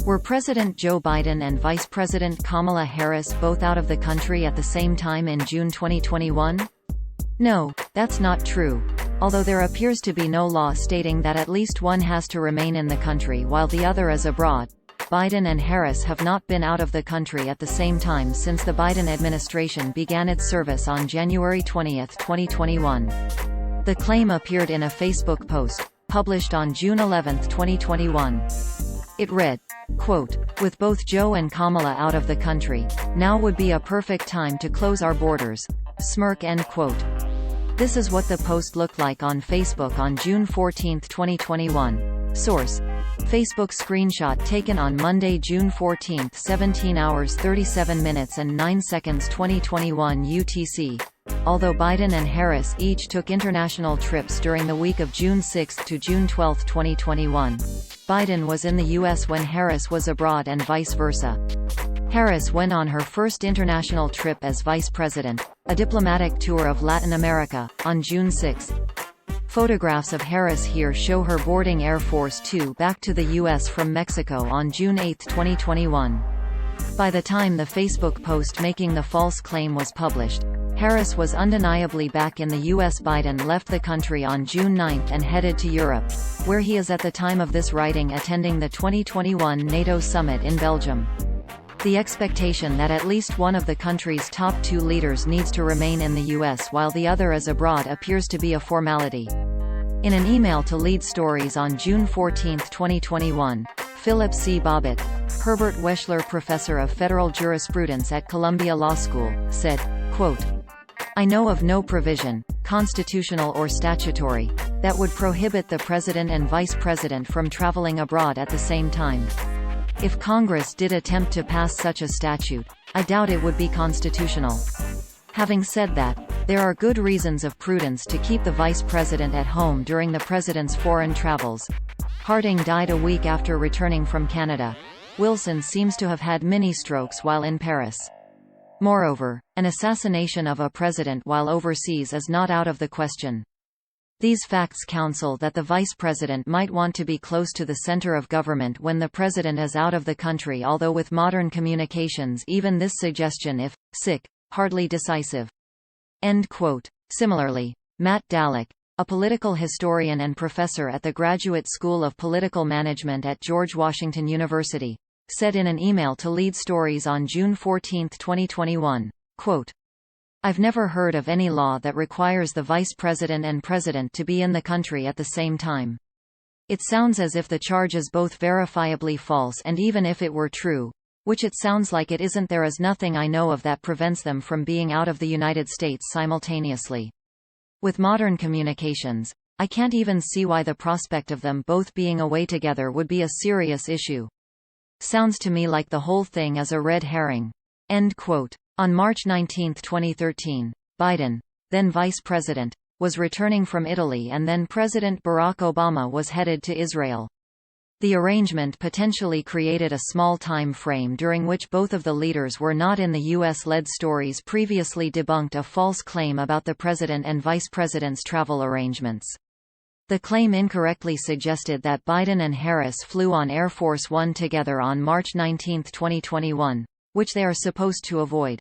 Were President Joe Biden and Vice President Kamala Harris both out of the country at the same time in June 2021? No, that's not true. Although there appears to be no law stating that at least one has to remain in the country while the other is abroad, Biden and Harris have not been out of the country at the same time since the Biden administration began its service on January 20, 2021. The claim appeared in a Facebook post, published on June 11, 2021. It read, quote, "With both Joe and Kamala out of the country, now would be a perfect time to close our borders. Smirk," end quote. This is what the post looked like on Facebook on June 14, 2021. Source: Facebook screenshot taken on Monday, June 14, 17 hours 37 minutes and 9 seconds 2021 UTC. Although Biden and Harris each took international trips during the week of June 6 to June 12, 2021, Biden was in the U.S. when Harris was abroad and vice versa. Harris went on her first international trip as vice president, a diplomatic tour of Latin America, on June 6. Photographs of Harris here show her boarding Air Force Two back to the U.S. from Mexico on June 8, 2021. By the time the Facebook post making the false claim was published, Harris was undeniably back in the U.S. Biden left the country on June 9 and headed to Europe, where he is at the time of this writing attending the 2021 NATO summit in Belgium. The expectation that at least one of the country's top two leaders needs to remain in the U.S. while the other is abroad appears to be a formality. In an email to Lead Stories on June 14, 2021, Philip C. Bobbitt, Herbert Weschler Professor of Federal Jurisprudence at Columbia Law School, said, quote, "I know of no provision, constitutional or statutory, that would prohibit the President and Vice President from traveling abroad at the same time. If Congress did attempt to pass such a statute, I doubt it would be constitutional. Having said that, there are good reasons of prudence to keep the Vice President at home during the President's foreign travels." Harding died a week after returning from Canada. Wilson seems to have had mini-strokes while in Paris. Moreover, an assassination of a president while overseas is not out of the question. These facts counsel that the vice president might want to be close to the center of government when the president is out of the country, although with modern communications even this suggestion, if sick, hardly decisive. End quote. Similarly, Matt Dallek, a political historian and professor at the Graduate School of Political Management at George Washington University, said in an email to Lead Stories on June 14, 2021, quote, "I've never heard of any law that requires the vice president and president to be in the country at the same time. It sounds as if the charge is both verifiably false and even if it were true, which it sounds like it isn't, there is nothing I know of that prevents them from being out of the United States simultaneously. With modern communications, I can't even see why the prospect of them both being away together would be a serious issue. Sounds to me like the whole thing is a red herring." End quote. On March 19, 2013, Biden, then vice president, was returning from Italy and then President Barack Obama was headed to Israel. The arrangement potentially created a small time frame during which both of the leaders were not in the U.S. Lead Stories previously debunked a false claim about the president and vice president's travel arrangements. The claim incorrectly suggested that Biden and Harris flew on Air Force One together on March 19, 2021, which they are supposed to avoid.